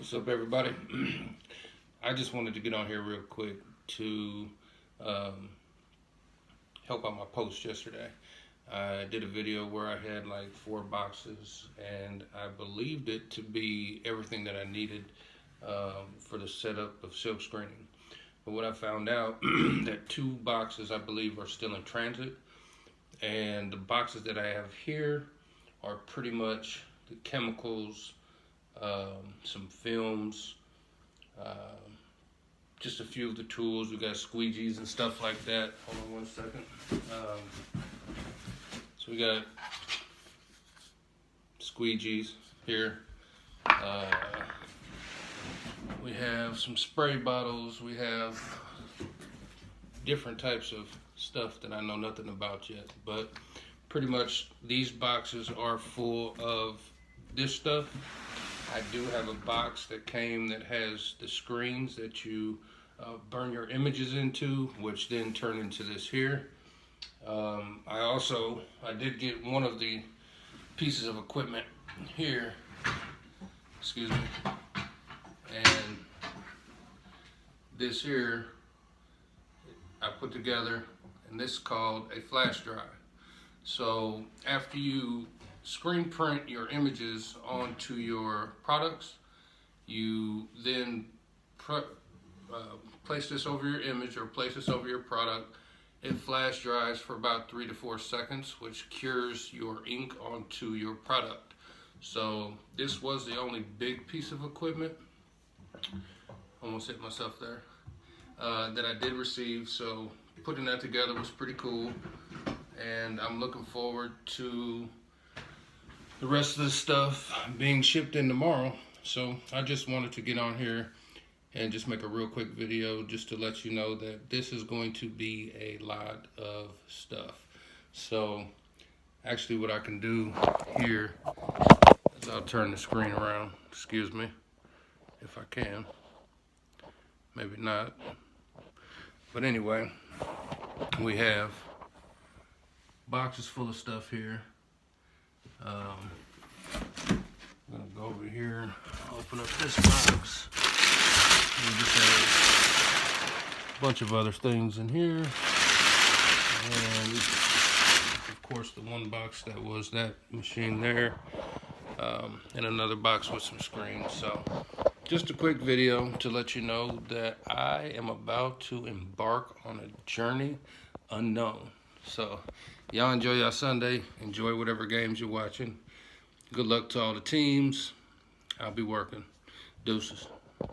What's up, everybody? I just wanted to get on here real quick to help out my post yesterday. I did a video where I had like 4 boxes, and I believed it to be everything that I needed for the setup of silk screening. But what I found out that 2 boxes I believe are still in transit, and the boxes that I have here are pretty much the chemicals, some films, just a few of the tools. We got squeegees and stuff like that. Hold on one second. So we got squeegees here. We have some spray bottles. We have different types of stuff that I know nothing about yet, but pretty much these boxes are full of this stuff. I do have a box that came that has the screens that you burn your images into, which then turn into this here. I did get one of the pieces of equipment here, excuse me, and this here I put together, and this is called a flash drive. So after you screen print your images onto your products, you then place this over your image or place this over your product. It flash drives for about 3 to 4 seconds, which cures your ink onto your product. So this was the only big piece of equipment, almost hit myself there, that I did receive. So putting that together was pretty cool, and I'm looking forward to the rest of the stuff being shipped in tomorrow. So I just wanted to get on here and just make a real quick video just to let you know that this is going to be a lot of stuff. So actually what I can do here is I'll turn the screen around, excuse me, if I can, maybe not. But anyway, we have boxes full of stuff here. I'm gonna go over here, open up this box. We just have a bunch of other things in here, and of course the one box that was that machine there, and another box with some screens. So just a quick video to let you know that I am about to embark on a journey unknown. So y'all enjoy your Sunday. Enjoy whatever games you're watching. Good luck to all the teams. I'll be working. Deuces.